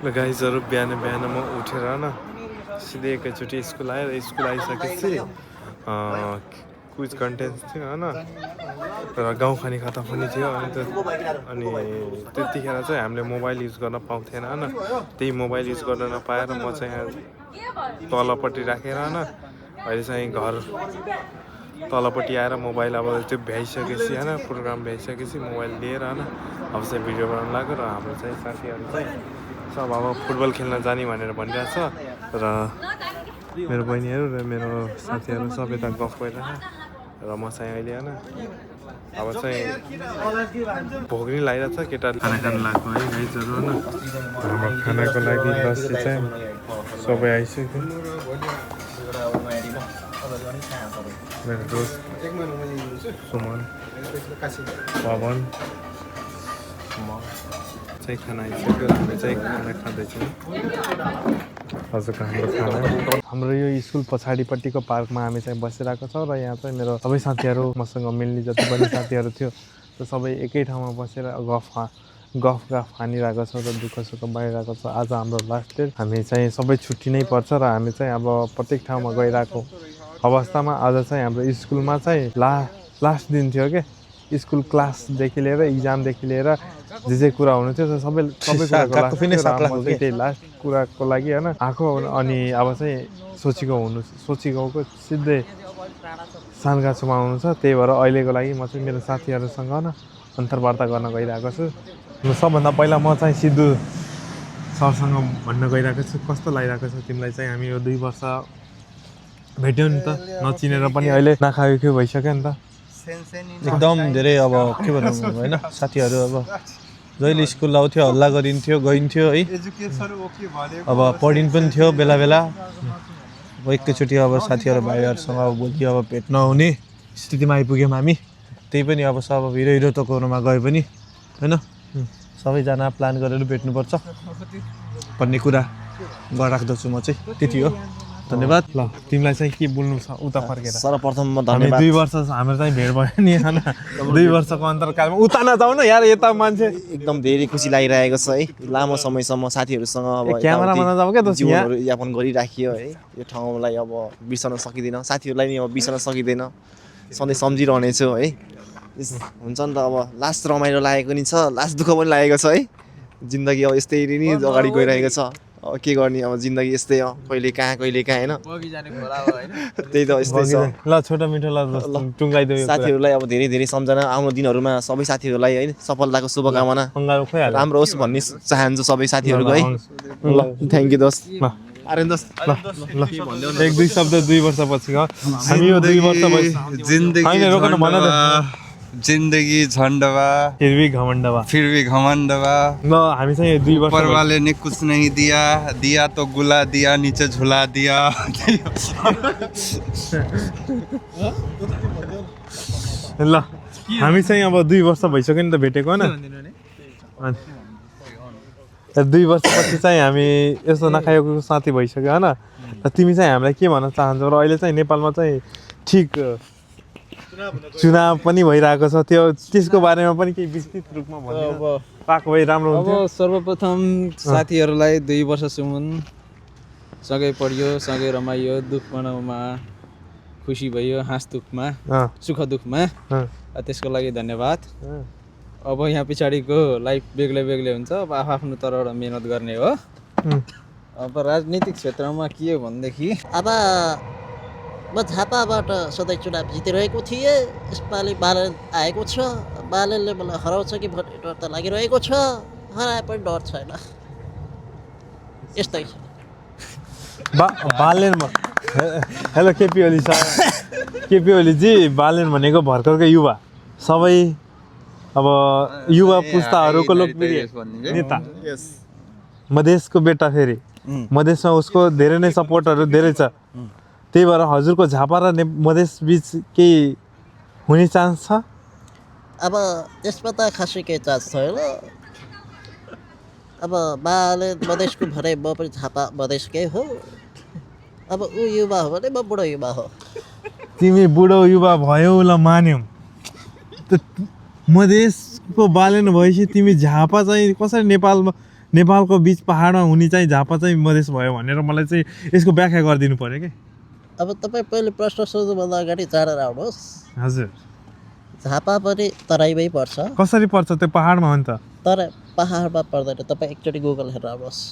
गाइजहरू बिहान म उठेर न सिधै एकैचोटि स्कुल आएर स्कुल आइसकेपछि क्विज कन्टेस्ट थियो होइन र गाउँ खाने खाता पनि थियो अनि त्यतिखेर चाहिँ हामीले मोबाइल युज गर्न पाउँथेन होइन त्यही मोबाइल युज गर्न नपाएर म चाहिँ यहाँ तलपट्टि राखेर होइन अहिले चाहिँ घर तलपट्टि आएर मोबाइल अब त्यो भ्याइसकेपछि होइन प्रोग्राम भ्याइसकेपछि मोबाइल लिएर होइन अब चाहिँ भिडियो बनाउनु लाग्यो र हाम्रो चाहिँ साथीहरू चाहिँ सब अब फुटबल खेल्न जाने भनेर भनिरहेछ र मेरो बहिनीहरू र मेरो साथीहरू सबै त गफ गरिरहेछ र म चाहिँ अहिले होइन अब चाहिँ भोक नि लागिरहेछ केटाले खाना खानु लाग्यो है गाइजहरू होइन हाम्रो खानाको लागि लस्सी चाहिँ सबै आइसक्यो मेरो दोस्त सुमन पवन चाहिँ खाना आइसक्यो हामी चाहिँ खाना खाँदैछौँ हजुरको हाम्रो यो स्कुल पछाडिपट्टिको पार्कमा हामी चाहिँ बसिरहेको छौँ र यहाँ चाहिँ मेरो सबै साथीहरू मसँग मिल्ने जति पनि साथीहरू थियो त्यो सबै एकै ठाउँमा बसेर गफ हानिरहेको छौँ र दुःख सुख बाँडिरहेको छ आज हाम्रो लास्ट डे हामी चाहिँ सबै छुट्टी नै पर्छ र हामी चाहिँ अब प्रत्येक ठाउँमा गइरहेको अवस्थामा आज चाहिँ हाम्रो स्कुलमा चाहिँ लास्ट दिन थियो क्या स्कुल क्लासदेखि लिएर इक्जामदेखि लिएर जे कुरा हुनु थियो सबै कुराको त्यही लास्ट कुराको लागि होइन आएको अनि अब चाहिँ सोचिगाउँको सिधै सानगाछोमा आउनु छ त्यही भएर अहिलेको लागि म चाहिँ मेरो साथीहरूसँग न अन्तर्वार्ता गर्न गइरहेको छु सबभन्दा पहिला म चाहिँ सिद्धु सरसँग भन्न गइरहेको छु कस्तो लागिरहेको छ तिमीलाई चाहिँ हामी यो 2 वर्ष भेट्यौँ नि त नचिनेर पनि अहिले नखाएको भइसक्यो नि त एकदम धेरै अब के भनौँ होइन साथीहरू अब जहिले स्कुल आउँथ्यो हल्ला गरिन्थ्यो गइन्थ्यो है अब पढिन पनि थियो बेला बेला अब एकैचोटि अब साथीहरू भाइहरूसँग अब भोलि अब भेट नहुने स्थितिमा आइपुग्यौँ हामी त्यही पनि अब सब हिरो त कोरोनामा गए पनि होइन सबैजना प्लान गरेर भेट्नुपर्छ भन्ने कुरा गरिराख्दछु म चाहिँ त्यति हो धन्यवाद ल तिमीलाई चाहिँ के बोल्नु छ उता फर्केर सर्वप्रथम म धन्यवाद 2 वर्ष हाम्रो चाहिँ भेट भयो नि होइन 2 वर्षको अन्तरकालमा उता नजाऊ न यार यता मान्छे एकदम धेरै खुसी लागिरहेको छ है लामो समयसम्म साथीहरूसँग अब क्यामेरामा नजाऊ क्या जीवनहरू यापन गरिराखियो है यो ठाउँलाई अब बिर्सन सकिँदैन साथीहरूलाई नि अब बिर्सन सकिँदैन सधैँ सम्झिरहनेछु है हुन्छ नि त अब लास्ट रमाइलो लागेको नि छ लास्ट दुःख पनि लागेको छ है जिन्दगी अब यस्तै नि अगाडि गइरहेको छ अब के गर्ने अब जिन्दगी यस्तै हो कहिले कहाँ होइन त्यही त यस्तै छ ल छोटो मिठो ल टुङ्गाइदियो साथीहरूलाई अब धेरै धेरै सम्झना आउने दिनहरूमा सबै साथीहरूलाई है सफलताको शुभकामना राम्रो होस् भन्ने चाहन्छु सबै साथीहरूको है ल थ्याङ्क यू दोस्त आर्यन दोस्त ल 1-2 शब्द 2 वर्षपछि हामी यो 2 वर्ष भयो जिन्दगी जिंदगी झंडवा फिर भी घमंडवा ल हामी चाहिँ 2 वर्ष ऊपर वाले ने कुछ नहीं दिया तो गुला दिया नीचे झुला दिया ल हामी चाहिँ अब 2 वर्ष भइसक्यो नि त भेटेको होइन 2 वर्षपछि चाहिँ हामी यस्तो नखाएको साथी भइसक्यो होइन र तिमी चाहिँ हामीलाई के भन्न चाहन्छौ र अहिले चाहिँ नेपालमा चाहिँ ठिक चुनाव पनि भइरहेको छ त्यसको बारेमा पनि केही विस्तृत रूपमा भन्नु पाएको भए राम्रो हुन्थ्यो अब सर्वप्रथम साथीहरूलाई 2 वर्षसम्म सँगै पढ्यो सँगै रमाइयो दुःख मनाउमा खुसी भयो हाँस दुःखमा सुख दुःखमा त्यसको लागि धन्यवाद अब यहाँ पछाडिको लाइफ बेग्लै हुन्छ अब आफ्नो तर्फबाट मेहनत गर्ने हो अब राजनीतिक क्षेत्रमा के हो भनेदेखि अब म झापाबाट सधैँ चुनाव जितिरहेको थिएँ यसपालि बालन आएको छ बालनले मलाई हराउँछ कि भन्ने डर त लागिरहेको छ हराए पनि डर छैन यस्तै छ बालेनमा हेलो केपी ओलीजी बालेन भनेको भर्खरको युवा सबै अब युवा पुस्ताहरूको लोकप्रिय नेता मधेसको बेटा फेरि मधेसमा उसको धेरै नै सपोर्टहरू धेरै छ त्यही भएर हजुरको झापा र मधेस बिच केही हुने चान्स छ अब त्यसमा त खासै केही चान्स छैन अब बाले मधेसको भने म पनि झापा मधेसकै हो अब ऊ युवा हो भने म बुढो युवा हो तिमी बुढो युवा भयो ल मान्यौ मधेसको बालेन भएपछि तिमी झापा चाहिँ कसरी नेपालमा नेपालको बिच पहाडमा हुने चाहिँ झापा चाहिँ मधेस भयो भनेर मलाई चाहिँ यसको व्याख्या गरिदिनु पर्यो कि अब तपाईँ पहिले प्रश्न सोध्नुभन्दा अगाडि जानेर आउनुहोस् हजुर झापा पनि तराईमै पर्छ कसरी पर्छ त्यो पहाडमा हो नि त तर पहाडमा पर्दैन तपाईँ एकचोटि गुगल हेरेर आउनुहोस्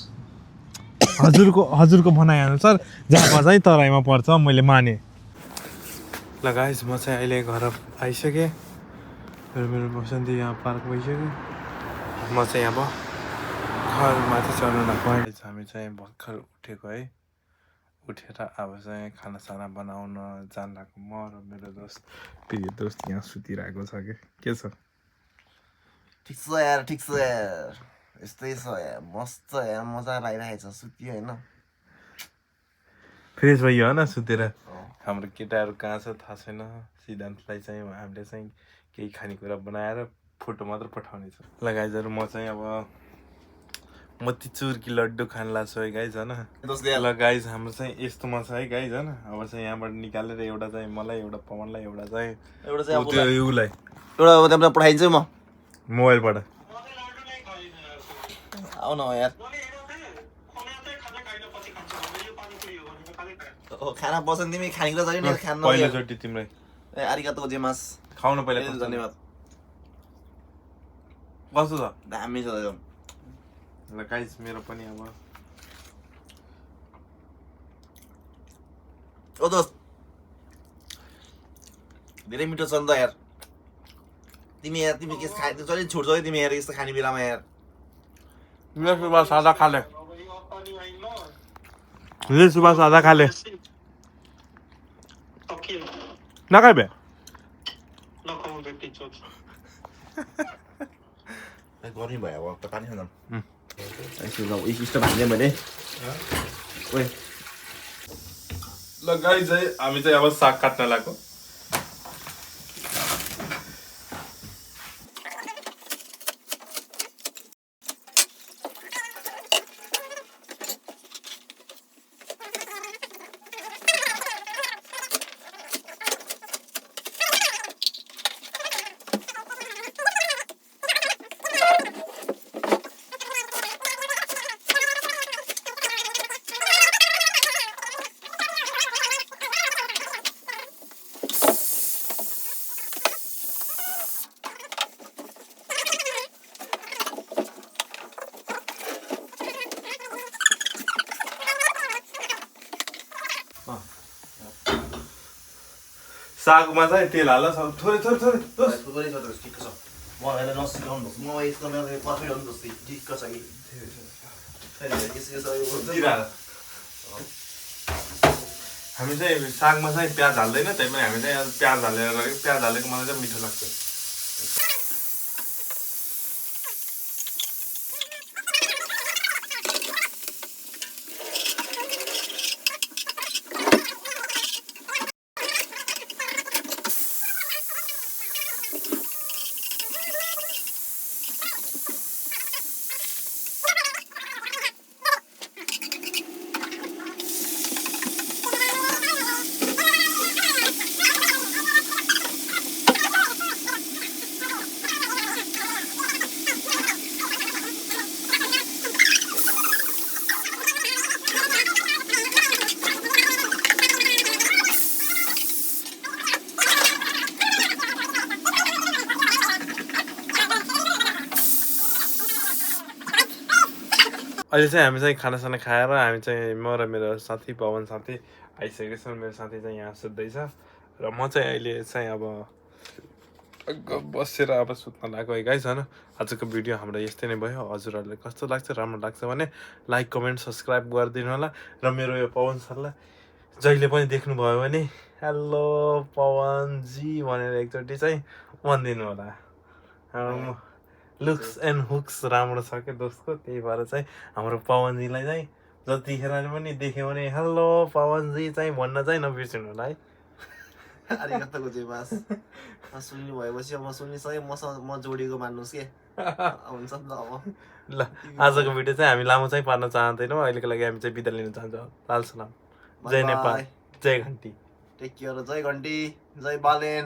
हजुरको भनाइअनुसार झापा चाहिँ तराईमा पर्छ मैले माने ल गाइस म चाहिँ अहिले घर आइसकेँ मेरो बसन्ती यहाँ पार्क भइसक्यो म चाहिँ अब घर माथि चढ्नु लाग्यो हामी चाहिँ भर्खर उठेको है उठेर अब चाहिँ खानासाना बनाउन जान लाग्यो म र मेरो दोस्त प्रिय दोस्त यहाँ सुतिरहेको छ के छ ठिक छ यार यस्तै छ यार मस्त यार मजा लागिरहेको छ सुत्यो होइन फ्रेस भयो होइन सुतेर हाम्रो केटाहरू कहाँ छ थाहा छैन सिद्धान्तलाई चाहिँ हामीले चाहिँ केही खानेकुरा बनाएर फोटो मात्र पठाउने छ ल गाइजहरू म चाहिँ अब मोतीचुर कि लड्डु खान लाग्छु है गाइज होइन ल गाइज हाम्रो चाहिँ यस्तोमा छ है गाइज होइन अब चाहिँ यहाँबाट निकालेर एउटा चाहिँ मलाई एउटा पवनलाई एउटा चाहिँ उसलाई एउटा पठाइदिन्छु म मोबाइलबाट आऊ न यार खाना बस्छ तिमी खानेकुरा छैन नि खान पहिलोचोटि तिमीलाई ए आरिगातो गोजाइमास खाउन पहिला धन्यवाद कस्तो छ दामी छ एकदम ल गाइज मेरो पनि अब ओ दोस्त धेरै मिठो छ नि त यार तिमी के खा जहिले छुट्छौ है तिमी यार यस्तो खाने बेलामा यार ले सुबह सादा खा ले सुबह सादा खा ले नखाइबे गर्मी भयो अब त पानी खाँदा भाग्ने मैले ल गाइज है हामी चाहिँ अब साग काट्न लाग्यो सागमा चाहिँ तेल हाल थोरै ठिक्क छ म यसलाई नसिकाउनु म यस्तो मेरो पर्फेक्ट हो नि जस्तै ठिक्क छ कि हामी चाहिँ सागमा चाहिँ प्याज हाल्दैन त्यही पनि हामी चाहिँ प्याज हालेर गरेको प्याज हालेको मलाई चाहिँ मिठो लाग्छ अहिले चाहिँ हामी चाहिँ खानासाना खाएर हामी चाहिँ म र मेरो साथी पवन साथी आइसकेको छौँ मेरो साथी चाहिँ यहाँ सुत्दैछ र म चाहिँ अहिले चाहिँ अब बसेर अब सुत्न लाग्यो है गाइस होइन आजको भिडियो हाम्रो यस्तै नै भयो हजुरहरूले कस्तो लाग्छ राम्रो लाग्छ भने लाइक कमेन्ट सब्सक्राइब गरिदिनु होला र मेरो यो पवन सरलाई जहिले पनि देख्नुभयो भने हेलो पवनजी भनेर एकचोटि चाहिँ भनिदिनु होला लुक्स एन्ड हुक्स राम्रो छ क्या दोस्तको त्यही भएर चाहिँ हाम्रो पवनजीलाई चाहिँ जतिखेर पनि देख्यो भने हेलो पवनजी चाहिँ भन्न चाहिँ नबिर्सिनु होला है आरिगातो गोजाइमास सुन्नु भएपछि अब सुनिसकेँ म जोडिएको मान्नुहोस् के हुन्छ नि त अब ल आजको भिडियो चाहिँ हामी लामो चाहिँ पार्न चाहँदैनौँ अहिलेको लागि हामी चाहिँ बिदा लिन चाहन्छौँ लाल सलाम जय नेपाल जय घन्टी टेक केयर जय घन्टी जय बालेन